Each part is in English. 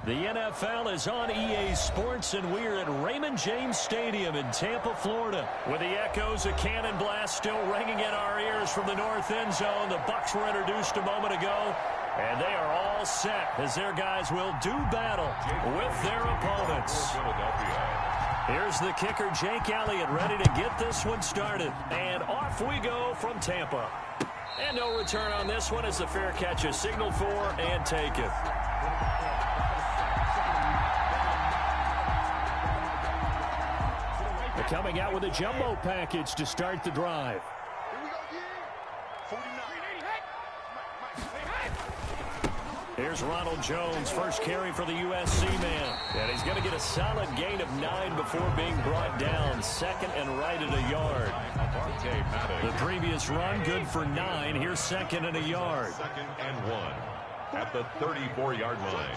The NFL is on EA Sports, and we're at Raymond James Stadium in Tampa, Florida. With the echoes of cannon blast still ringing in our ears from the north end zone, the Bucs were introduced a moment ago, and they are all set as their guys will do battle with their opponents. Here's the kicker, Jake Elliott, ready to get this one started. And off we go from Tampa. And no return on this one as the fair catch is signaled for and taken. They're coming out with a jumbo package to start the drive. Here's Ronald Jones, first carry for the USC man. And he's going to get a solid gain of 9 before being brought down. Second and right at a yard. The previous run, good for 9. Here's second and a yard. Second and 1 at the 34-yard line.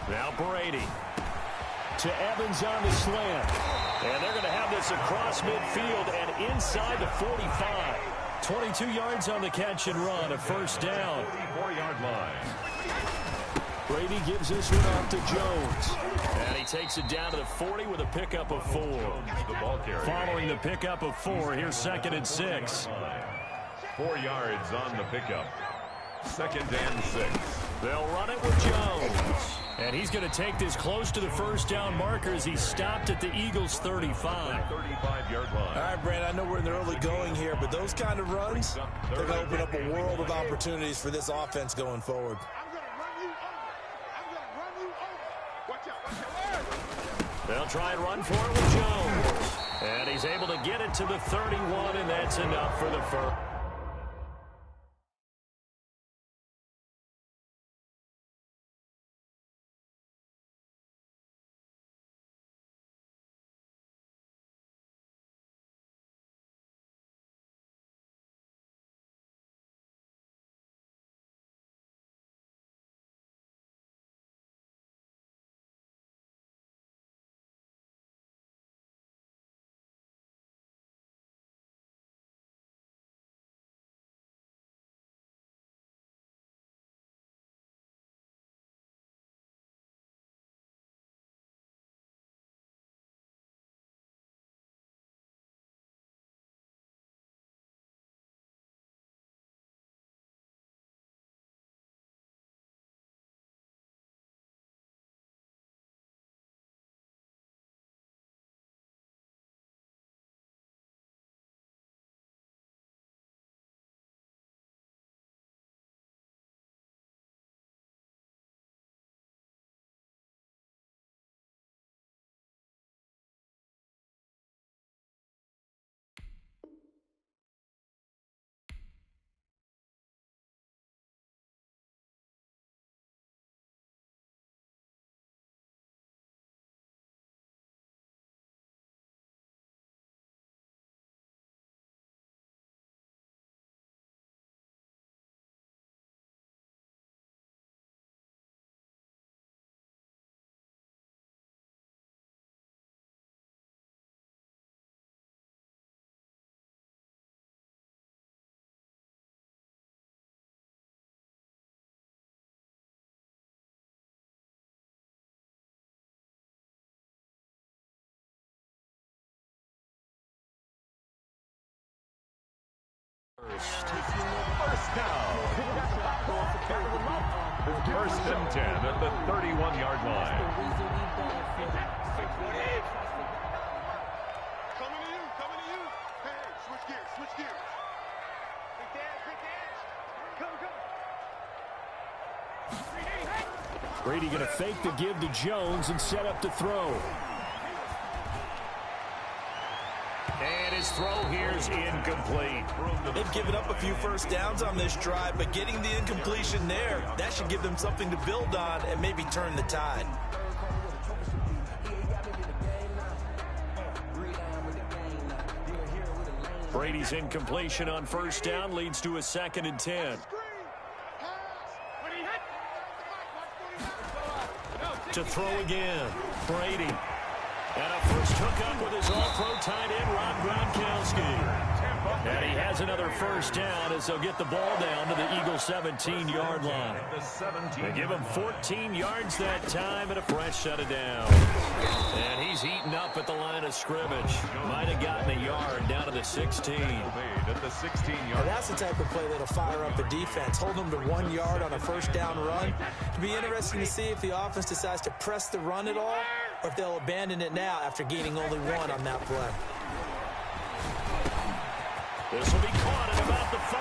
Now Brady to Evans on the slant. And they're going to have this across midfield and inside the 45. 22 yards on the catch and run, a first down. 34-yard line. Brady gives this one off to Jones. And he takes it down to the 40 with a pickup of 4. The ball carrier. Following the pickup of 4, here's second and 6. 4 yards on the pickup. Second and 6. They'll run it with Jones. And he's going to take this close to the first down marker as he stopped at the Eagles' 35. 35-yard line. All right, Brand, I know we're in the early going here, but those kind of runs, they're going to open up a world of opportunities for this offense going forward. They'll try and run for it with Jones. And he's able to get it to the 31, and that's enough for the first. First down. First and 10 at the 31-yard line. Coming to you. Hey, switch gears. Big dance. Come. Brady going to fake the give to Jones and set up to throw. And his throw here is incomplete. They've given up a few first downs on this drive, but getting the incompletion there, that should give them something to build on and maybe turn the tide. Brady's incompletion on first down leads to a second and 10. To throw again, Brady. And a first hookup with his all-pro tight end, Rob Gronkowski. And he has another first down as they'll get the ball down to the Eagles' 17-yard line. They give him 14 yards that time and a fresh set of downs. And he's eaten up at the line of scrimmage. Might have gotten a yard down to the 16. Well, that's the type of play that'll fire up a defense. Hold them to 1 yard on a first down run. It'll be interesting to see if the offense decides to press the run at all or if they'll abandon it now after gaining only 1 on that play. This will be caught at about the 5.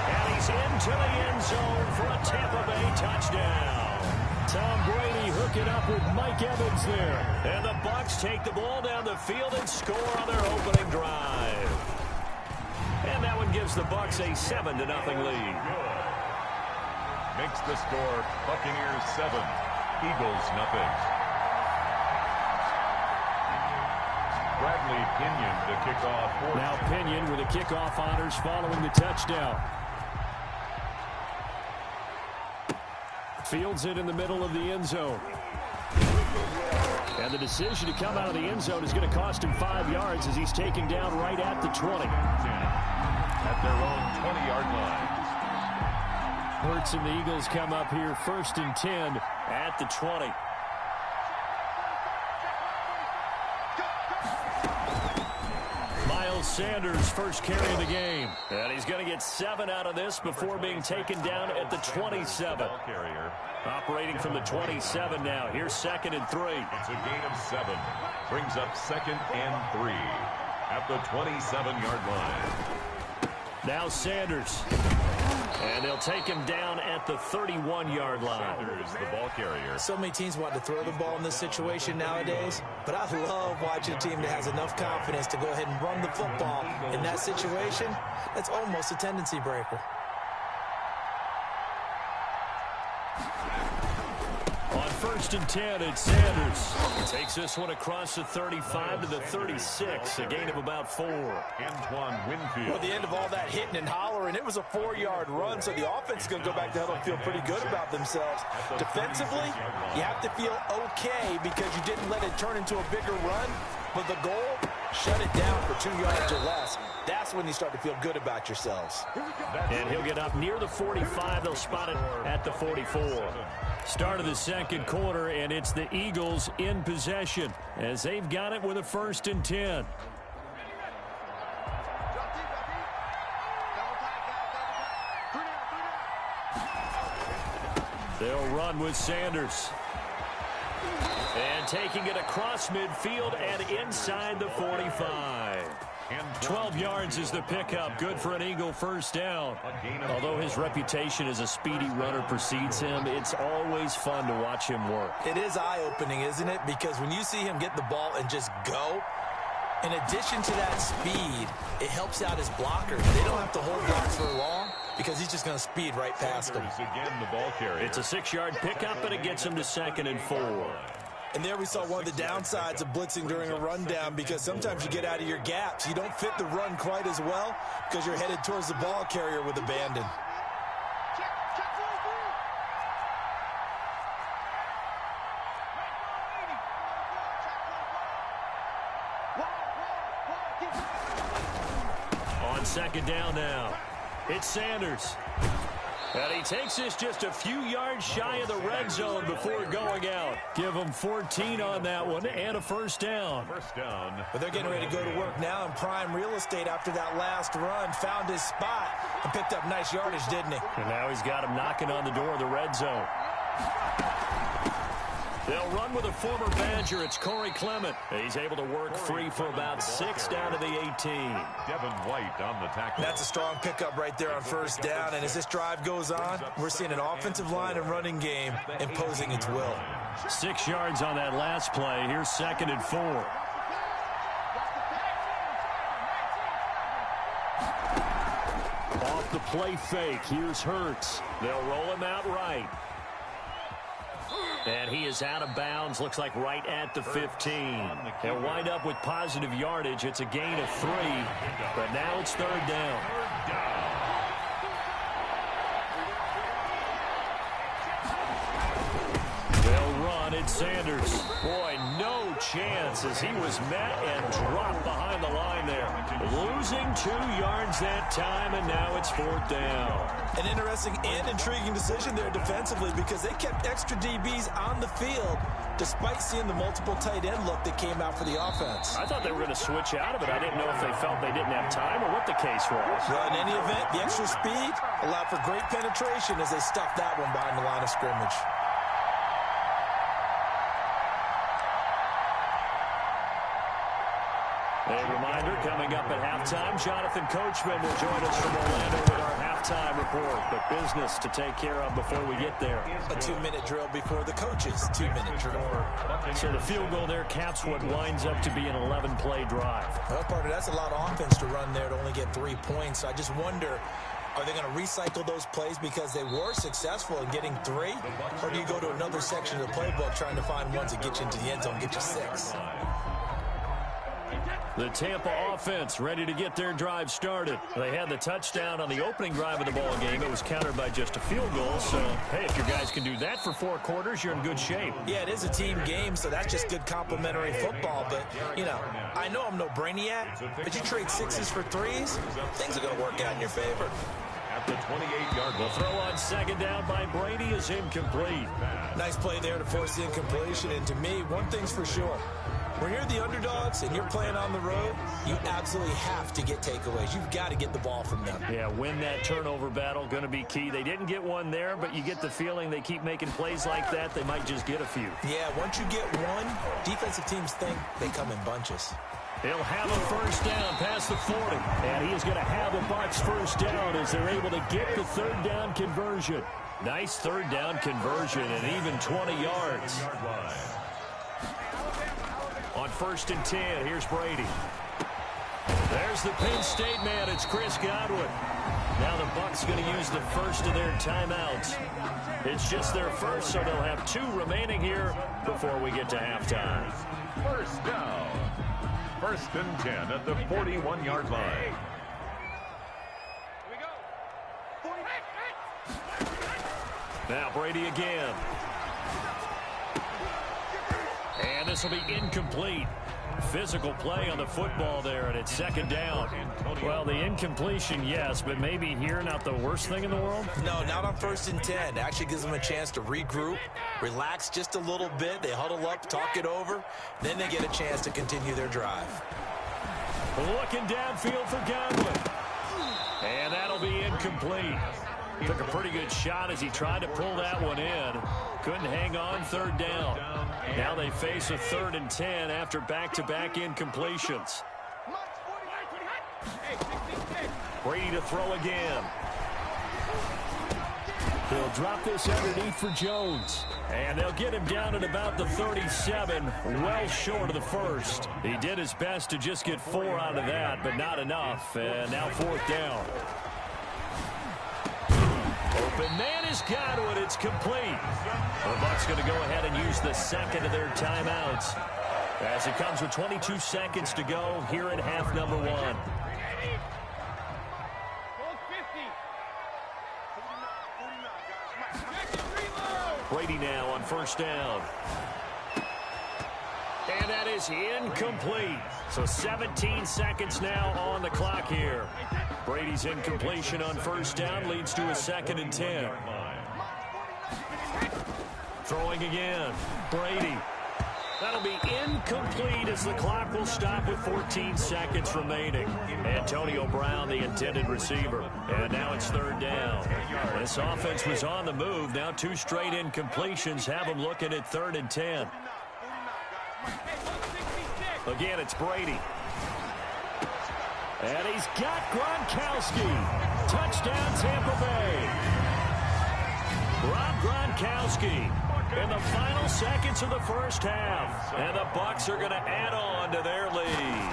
And he's into the end zone for a Tampa Bay touchdown. Tom Brady hooking up with Mike Evans there. And the Bucs take the ball down the field and score on their opening drive. And that one gives the Bucs a 7-0 lead. Makes the score Buccaneers 7, Eagles nothing. Bradley Pinion to kick off. Now Pinion with the kickoff honors following the touchdown. Fields it in the middle of the end zone. And the decision to come out of the end zone is going to cost him 5 yards as he's taken down right at the 20. At their own 20-yard line. Hurts and the Eagles come up here 1st and 10 at the 20. Sanders first carry of the game. And he's going to get 7 out of this before being taken down at the 27. Operating from the 27 now. Here's 2nd and 3. It's a gain of 7. Brings up 2nd and 3 at the 27-yard line. Now Sanders. And they'll take him down at the 31-yard line. Sanders, the ball carrier. So many teams want to throw the ball in this situation nowadays, but I love watching a team that has enough confidence to go ahead and run the football in that situation. That's almost a tendency breaker. On 1st and 10, it's Sanders. Takes this one across the 35 to the 36, a gain of about 4. Antoine Winfield. Well, the end of all that hitting and hollering, it was a 4-yard run, so the offense is going to go back to huddle and feel pretty good about themselves. Defensively, you have to feel okay because you didn't let it turn into a bigger run, but the goal, shut it down for 2 yards or less. That's when you start to feel good about yourselves. And he'll get up near the 45. They'll spot it at the 44. Start of the second quarter, and it's the Eagles in possession as they've got it with a 1st and 10. They'll run with Sanders. And taking it across midfield and inside the 45. 12 yards is the pickup. Good for an Eagle first down. Although his reputation as a speedy runner precedes him, it's always fun to watch him work. It is eye-opening, isn't it? Because when you see him get the ball and just go, in addition to that speed, it helps out his blockers. They don't have to hold blocks for long because he's just going to speed right past them. Again, the ball carrier. It's a 6-yard pickup, and it gets him to 2nd and 4. And there we saw one of the downsides of blitzing during a rundown because sometimes you get out of your gaps. You don't fit the run quite as well because you're headed towards the ball carrier with abandon. On 2nd down now, it's Sanders. And he takes this just a few yards shy of the red zone before going out. Give him 14 on that one and a first down. First down. But they're getting ready to go to work now in prime real estate after that last run. Found his spot and picked up nice yardage, didn't he? And now he's got him knocking on the door of the red zone. They'll run with a former Badger. It's Corey Clement. He's able to work free for about 6 down to the 18. Devin White on the tackle. That's a strong pickup right there on first down. And as this drive goes on, we're seeing an offensive line and running game imposing its will. 6 yards on that last play. Here's 2nd and 4. Off the play fake. Here's Hurts. They'll roll him out right. And he is out of bounds, looks like right at the 15. They'll wind up with positive yardage. It's a gain of 3, but now it's 3rd down. They'll run. It's Sanders. Boy, no chance as he was met and dropped behind the line there. Losing 2 yards that time, and now it's 4th down. An interesting and intriguing decision there defensively because they kept extra DBs on the field despite seeing the multiple tight end look that came out for the offense. I thought they were going to switch out of it. I didn't know if they felt they didn't have time or what the case was. Well, in any event, the extra speed allowed for great penetration as they stuffed that one behind the line of scrimmage. A reminder, coming up at halftime, Jonathan Coachman will join us from Orlando with our halftime report. But business to take care of before we get there. A 2-minute drill before the coaches' 2-minute drill. So the field goal there caps what winds up to be an 11-play drive. Well, partner, that's a lot of offense to run there to only get 3 points. So I just wonder, are they going to recycle those plays because they were successful in getting 3? Or do you go to another section of the playbook trying to find ones that get you into the end zone, get you 6? The Tampa offense ready to get their drive started. They had the touchdown on the opening drive of the ball game. It was countered by just a field goal. So, hey, if your guys can do that for 4 quarters, you're in good shape. Yeah, it is a team game, so that's just good complimentary football. But, you know, I know I'm no brainiac, but you trade 6s for 3s, things are going to work out in your favor. At the 28-yard line. The throw on 2nd down by Brady is incomplete. Nice play there to force the incompletion. And to me, one thing's for sure. When you're the underdogs and you're playing on the road, you absolutely have to get takeaways. You've got to get the ball from them. Yeah, win that turnover battle, going to be key. They didn't get one there, but you get the feeling they keep making plays like that, they might just get a few. Yeah, once you get one, defensive teams think they come in bunches. He'll have a 1st down past the 40. And he is going to have a Bucs 1st down as they're able to get the 3rd down conversion. Nice 3rd down conversion and even 20 yards. On 1st and 10, here's Brady. There's the Penn State man. It's Chris Godwin. Now the Bucs going to use the first of their timeouts. It's just their first, so they'll have 2 remaining here before we get to halftime. 1st down. 1st and 10 at the 41-yard line. Now Brady again. And this will be incomplete. Physical play on the football there, and it's 2nd down. Well, the incompletion, yes, but maybe here not the worst thing in the world? No, not on 1st and 10. It actually gives them a chance to regroup, relax just a little bit. They huddle up, talk it over. Then they get a chance to continue their drive. Looking downfield for Godwin. And that'll be incomplete. Took a pretty good shot as he tried to pull that one in. Couldn't hang on, 3rd down. Now they face a 3rd and 10 after back-to-back incompletions. Brady to throw again. He'll drop this underneath for Jones. And they'll get him down at about the 37, well short of the 1st. He did his best to just get 4 out of that, but not enough. And now 4th down. Open man is Godwin. It's complete. The Bucs going to go ahead and use the 2nd of their timeouts as it comes with 22 seconds to go here in half number 1. Brady now on 1st down. And that is incomplete. So 17 seconds now on the clock here. Brady's incompletion on 1st down leads to a 2nd and 10. Throwing again. Brady. That'll be incomplete as the clock will stop with 14 seconds remaining. Antonio Brown, the intended receiver. And now it's 3rd down. This offense was on the move. Now 2 straight incompletions have them looking at 3rd and 10. Again, it's Brady. And he's got Gronkowski. Touchdown, Tampa Bay. Rob Gronkowski in the final seconds of the 1st half. And the Bucs are going to add on to their lead.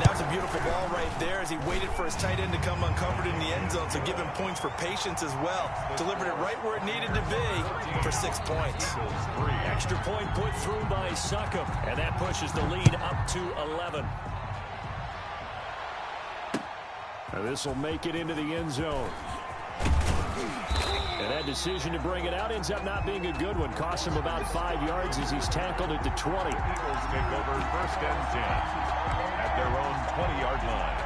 That was a beautiful ball right there as he waited for his tight end to come uncovered in the end zone, so give him points for patience as well. Delivered it right where it needed to be for 6 points. Extra point put through by Succop, and that pushes the lead up to 11. Now this will make it into the end zone. And that decision to bring it out ends up not being a good one. Costs him about 5 yards as he's tackled at the 20. Eagles take over 1st and 10 at their own 20-yard line.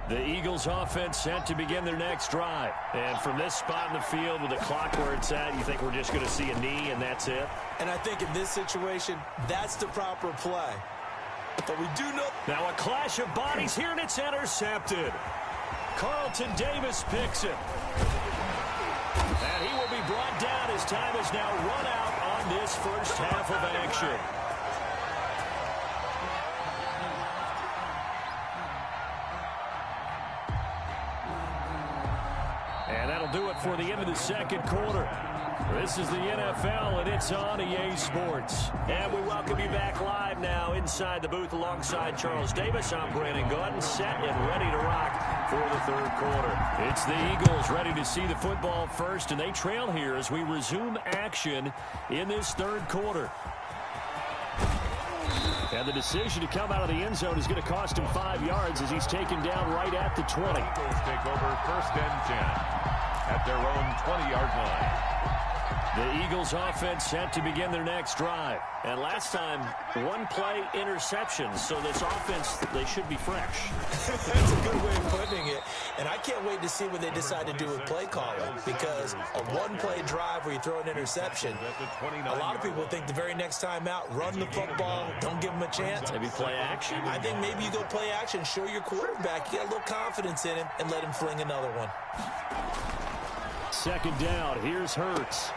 The Eagles offense set to begin their next drive. And from this spot in the field with the clock where it's at, you think we're just going to see a knee and that's it? And I think in this situation, that's the proper play. But we do know... Now a clash of bodies here, and it's intercepted. Carlton Davis picks it. And he will be brought down as time is now run out on this first half of action. And that'll do it for the end of the second quarter. This is the NFL, and it's on EA Sports. And we welcome you back live now inside the booth alongside Charles Davis. I'm Brandon Gordon, set and ready to rock for the third quarter. It's the Eagles ready to see the football first, and they trail here as we resume action in this third quarter. And the decision to come out of the end zone is going to cost him 5 yards as he's taken down right at the 20. Eagles take over 1st and 10 at their own 20-yard line. The Eagles offense set to begin their next drive. And last time, one-play interceptions. So this offense, they should be fresh. That's a good way of putting it. And I can't wait to see what they decide to do with play calling. Because a one-play drive where you throw an interception, a lot of people think the very next time out, run the football, don't give them a chance. Maybe play action? I think maybe you go play action, show your quarterback you got a little confidence in him, and let him fling another one. Second down, here's Hurts.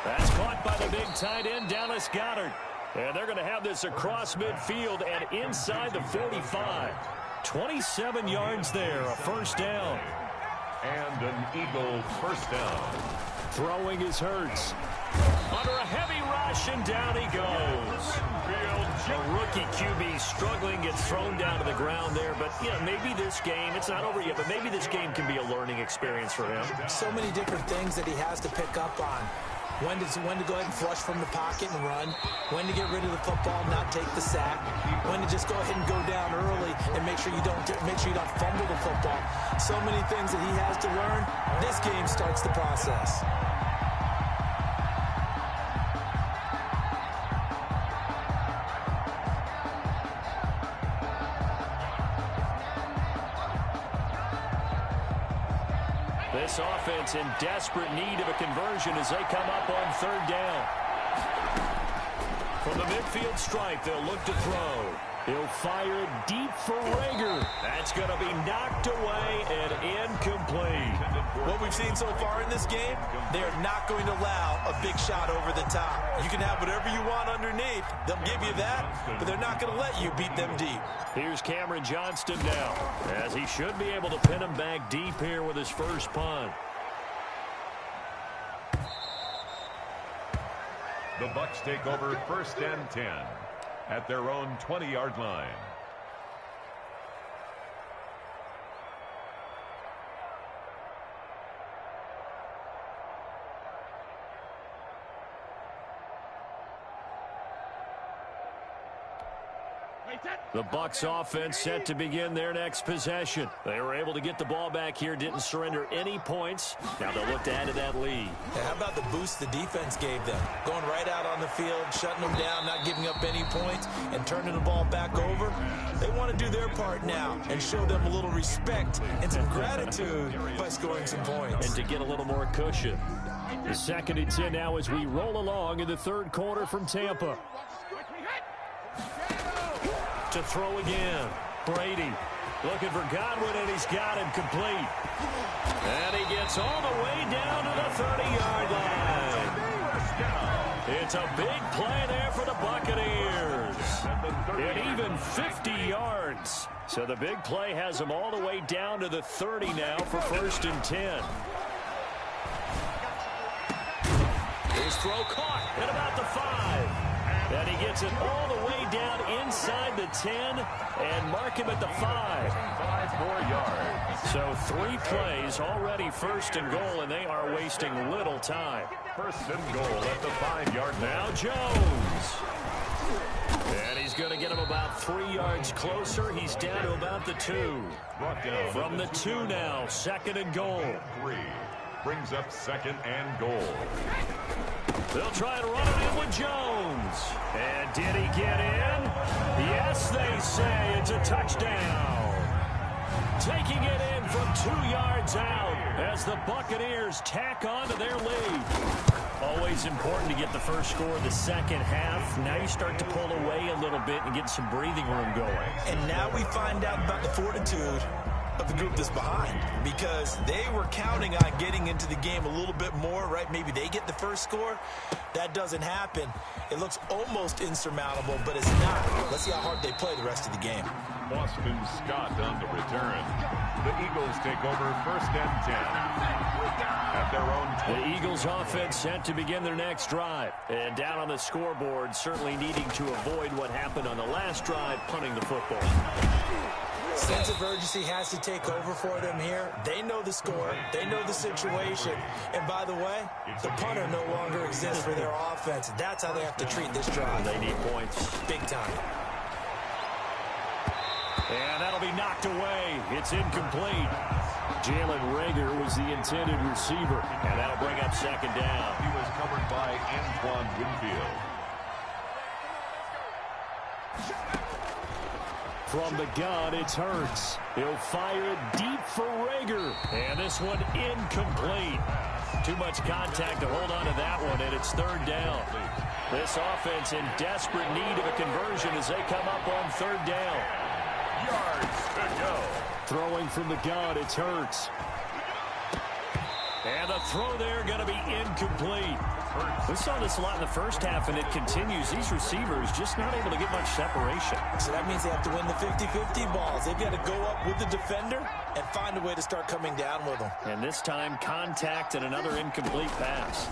That's caught by the big tight end, Dallas Goedert. And they're going to have this across midfield and inside the 45. 27 yards there, a first down. And an Eagle first down. Throwing is Hurts. Under a heavy rush, and down he goes. A rookie QB struggling, gets thrown down to the ground there. But, yeah, maybe this game, it's not over yet, but maybe this game can be a learning experience for him. So many different things that he has to pick up on. When to go ahead and flush from the pocket and run. When to get rid of the football, not take the sack. When to just go ahead and go down early and make sure you don't fumble the football. So many things that he has to learn. This game starts the process. This offense in desperate need of a conversion as they come up on third down. From the midfield stripe, they'll look to throw. He'll fire it deep for Rager. That's going to be knocked away and incomplete. What we've seen so far in this game, they're not going to allow a big shot over the top. You can have whatever you want underneath. They'll give you that, but they're not going to let you beat them deep. Here's Cameron Johnston now, as he should be able to pin him back deep here with his first punt. The Bucs take over 1st and 10 at their own 20-yard line. The Bucs offense set to begin their next possession. They were able to get the ball back here, didn't surrender any points. Now they'll look to add to that lead. Yeah, how about the boost the defense gave them? Going right out on the field, shutting them down, not giving up any points, and turning the ball back over. They want to do their part now and show them a little respect and some gratitude by scoring some points. And to get a little more cushion. The second and 10 now as we roll along in the third quarter from Tampa. To throw again. Brady looking for Godwin, and he's got him complete. And he gets all the way down to the 30-yard line. It's a big play there for the Buccaneers. And even 50 yards. So the big play has him all the way down to the 30 now for 1st and 10. His throw caught at about the 5. And he gets it all the way down inside the 10 and mark him at the 5. 5 more yards. So 3 plays already 1st and goal, and they are wasting little time. 1st and goal at the 5-yard line. Now Jones. And he's going to get him about 3 yards closer. He's down to about the 2. From the 2 now, 2nd and goal. 3 brings up 2nd and goal. They'll try and run it in with Jones. And did he get in? Yes, they say it's a touchdown. Taking it in from 2 yards out as the Buccaneers tack on to their lead. Always important to get the first score of the second half. Now you start to pull away a little bit and get some breathing room going. And now we find out about the fortitude of the group that's behind, because they were counting on getting into the game a little bit more, right? Maybe they get the first score. That doesn't happen. It looks almost insurmountable, but it's not. Let's see how hard they play the rest of the game. Boston Scott on the return. The Eagles take over 1st and 10 at their own 20. The Eagles offense set to begin their next drive. And down on the scoreboard, certainly needing to avoid what happened on the last drive, punting the football. Sense of urgency has to take over for them here. They know the score. They know the situation. And by the way, the punter no longer exists for their offense. That's how they have to treat this drive. They need points. Big time. And that'll be knocked away. It's incomplete. Jalen Reagor was the intended receiver. And that'll bring up 2nd down. He was covered by Antoine Winfield. From the gun, it's Hurts. He'll fire it deep for Reagor. And this one incomplete. Too much contact to hold on to that one, and it's 3rd down. This offense in desperate need of a conversion as they come up on 3rd down. Yards to go. Throwing from the gun, it's Hurts. And the throw there going to be incomplete. We saw this a lot in the first half, and it continues. These receivers just not able to get much separation. So that means they have to win the 50-50 balls. They've got to go up with the defender and find a way to start coming down with them. And this time, contact and another incomplete pass.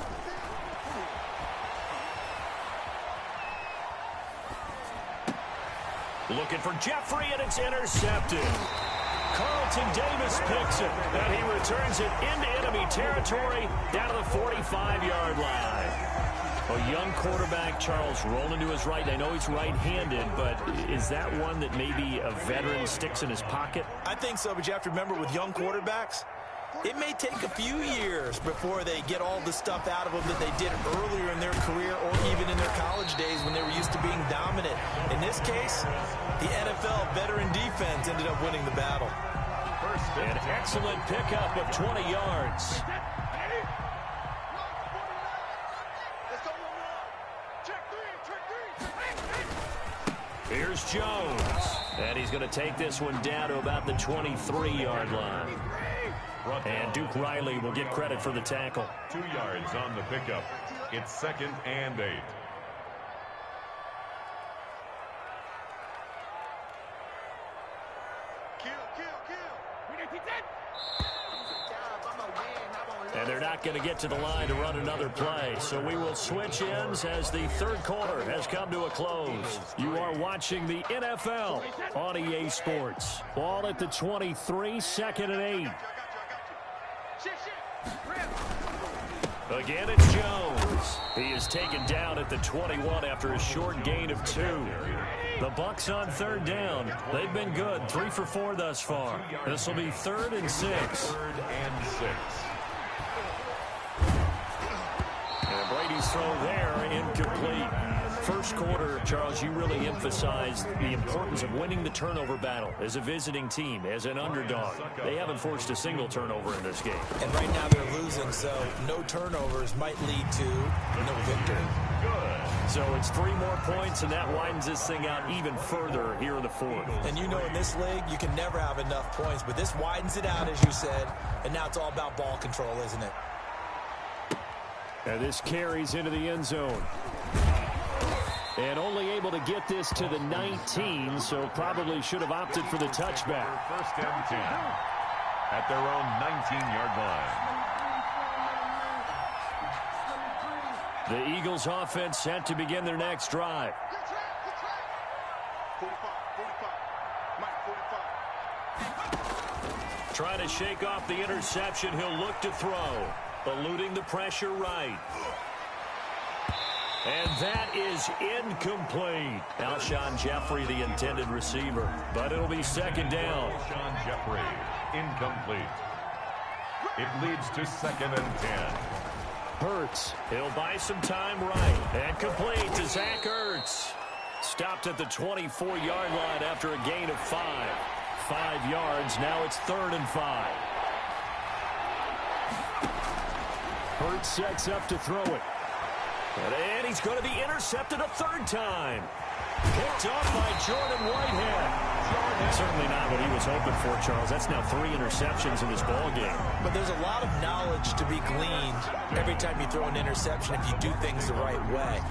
Looking for Jeffrey, and it's intercepted. Carlton Davis picks it, and he returns it into enemy territory down to the 45-yard line. A young quarterback, Charles, rolling to his right. I know he's right-handed, but is that one that maybe a veteran sticks in his pocket? I think so, but you have to remember with young quarterbacks, it may take a few years before they get all the stuff out of them that they did earlier in their career or even in their college days when they were used to being dominant. In this case, the NFL veteran defense ended up winning the battle. An excellent pickup of 20 yards. Here's Jones. And he's going to take this one down to about the 23-yard line. And Duke Riley will get credit for the tackle. 2 yards on the pickup. It's 2nd and 8. And they're not going to get to the line to run another play. So we will switch ends as the 3rd quarter has come to a close. You are watching the NFL on EA Sports. Ball at the 23, 2nd and 8. Again, it's Jones. He is taken down at the 21 after a short gain of 2. The Bucs on 3rd down. They've been good, 3 for 4 thus far. This will be 3rd and 6. 3rd and 6. And Brady's throw there, incomplete. First quarter, Charles, you really emphasized the importance of winning the turnover battle as a visiting team, as an underdog. They haven't forced a single turnover in this game. And right now they're losing, so no turnovers might lead to no victory. Good. So it's 3 more points, and that widens this thing out even further here in the 4th. And you know in this league, you can never have enough points, but this widens it out, as you said, and now it's all about ball control, isn't it? And this carries into the end zone. And only able to get this to the 19, so probably should have opted for the touchback. 1st and 10 at their own 19-yard line. The Eagles offense set to begin their next drive. 45. Trying to shake off the interception, he'll look to throw. Eluding the pressure right. And that is incomplete. Alshon Jeffrey, the intended receiver. But it'll be second down. Alshon Jeffrey, incomplete. It leads to 2nd and 10. Hurts. He'll buy some time right. And complete to Zach Ertz. Stopped at the 24-yard line after a gain of 5. 5 yards. Now it's 3rd and 5. Hurts sets up to throw it. And he's going to be intercepted a 3rd time. Picked off by Jordan Whitehead. Certainly not what he was hoping for, Charles. That's now 3 interceptions in this ball game. But there's a lot of knowledge to be gleaned every time you throw an interception if you do things the right way.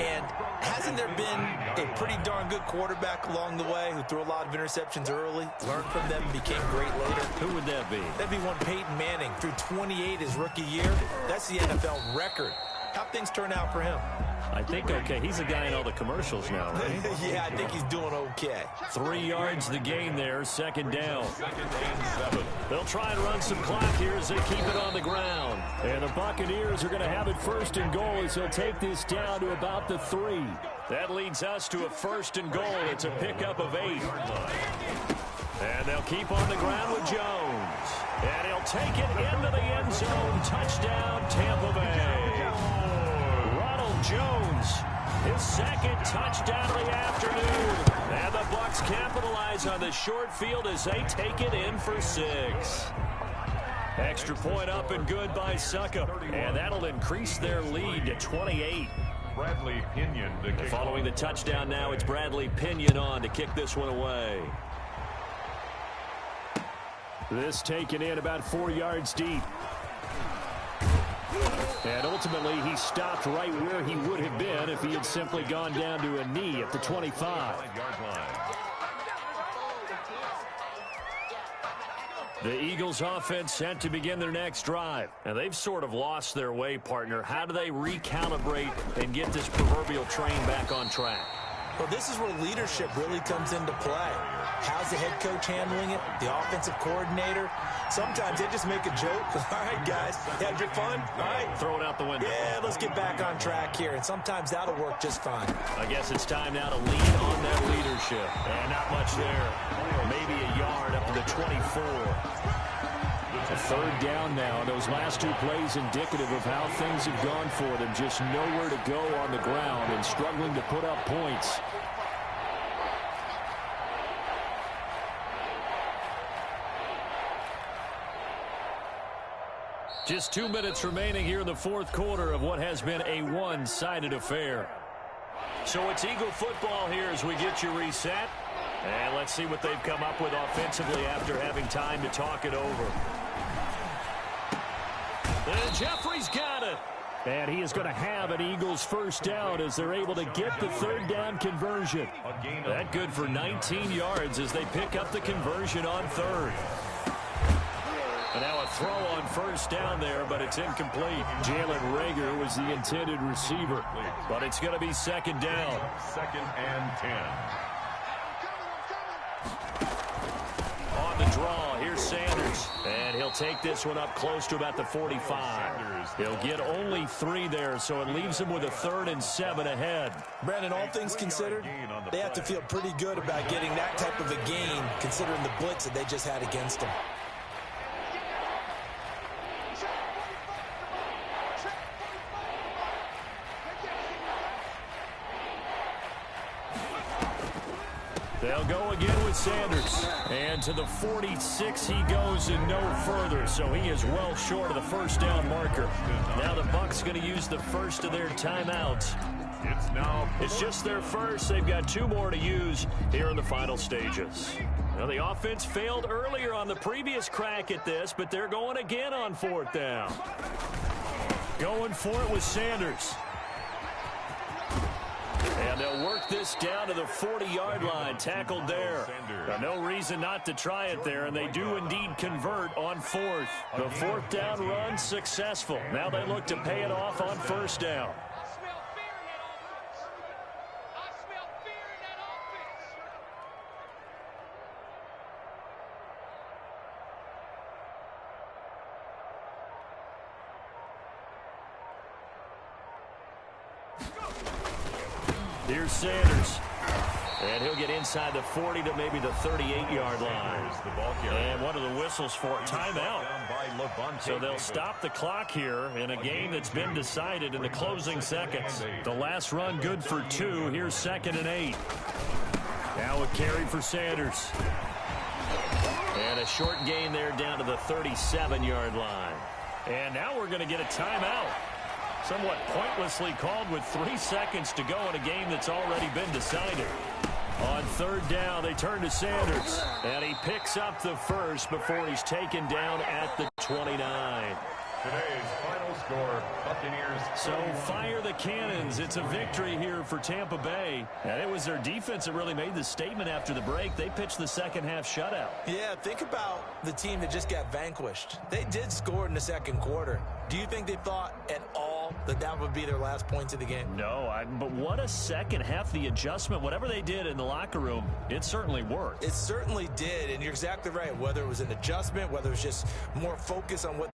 And hasn't there been a pretty darn good quarterback along the way who threw a lot of interceptions early, learned from them, and became great later? Who would that be? That'd be one Peyton Manning. Threw 28 his rookie year. That's the NFL record. How'd things turn out for him? I think okay. He's a guy in all the commercials now, right? Yeah, I think he's doing okay. 3 yards the gain there, 2nd down. 2nd and 7. They'll try and run some clock here as they keep it on the ground. And the Buccaneers are going to have it 1st and goal as they'll take this down to about the 3. That leads us to a 1st and goal. It's a pickup of 8. And they'll keep on the ground with Jones. And he'll take it into the end zone. Touchdown, Tampa Bay. Jones, his 2nd touchdown of the afternoon. And the Bucs capitalize on the short field as they take it in for 6. Extra point up and good by Suckup. And that'll increase their lead to 28. Bradley Pinion to kick. Following the touchdown now, it's Bradley Pinion on to kick this one away. This taken in about 4 yards deep. And ultimately, he stopped right where he would have been if he had simply gone down to a knee at the 25. The Eagles offense set to begin their next drive. And they've sort of lost their way, partner. How do they recalibrate and get this proverbial train back on track? Well, this is where leadership really comes into play. How's the head coach handling it? The offensive coordinator? Sometimes they just make a joke. All right, guys, you had your fun? All right. Throw it out the window. Yeah, let's get back on track here. And sometimes that'll work just fine. I guess it's time now to lean on that leadership. And not much there. Maybe a yard up to the 24. A 3rd down now. Those last 2 plays indicative of how things have gone for them. Just nowhere to go on the ground and struggling to put up points. Just 2 minutes remaining here in the 4th quarter of what has been a one-sided affair. So it's Eagle football here as we get you reset. And let's see what they've come up with offensively after having time to talk it over. And Jeffrey's got it. And he is going to have an Eagles 1st down as they're able to get the 3rd down conversion. That good for 19 yards as they pick up the conversion on 3rd. And now a throw on 1st down there, but it's incomplete. Jalen Reagor was the intended receiver, but it's going to be 2nd down. 2nd and 10. On the draw, here's Sanders. And he'll take this one up close to about the 45. He'll get only 3 there, so it leaves him with a 3rd and 7 ahead. Brandon, all things considered, they have to feel pretty good about getting that type of a gain, considering the blitz that they just had against them. They'll go again with Sanders. And to the 46 he goes and no further. So he is well short of the 1st down marker. Now the Bucs going to use the first of their timeouts. It's just their first. They've got 2 more to use here in the final stages. Now the offense failed earlier on the previous crack at this, but they're going again on 4th down. Going for it with Sanders. And they'll work this down to the 40-yard line, tackled there. Now, no reason not to try it there, and they do indeed convert on 4th. The 4th down run successful. Now they look to pay it off on 1st down. Here's Sanders. And he'll get inside the 40 to maybe the 38-yard line. And what are the whistles for? Timeout. So they'll stop the clock here in a game that's been decided in the closing seconds. The last run good for 2. Here's 2nd and 8. Now a carry for Sanders. And a short gain there down to the 37-yard line. And now we're going to get a timeout. Somewhat pointlessly called with 3 seconds to go in a game that's already been decided. On 3rd down, they turn to Sanders. And he picks up the first before he's taken down at the 29. Today's final score, Buccaneers. So fire the cannons. It's a victory here for Tampa Bay. And it was their defense that really made the statement after the break. They pitched the second half shutout. Yeah, think about the team that just got vanquished. They did score in the second quarter. Do you think they thought at all that that would be their last points of the game? No, but what a second half. The adjustment, whatever they did in the locker room, it certainly worked. It certainly did, and you're exactly right. Whether it was an adjustment, whether it was just more focus on what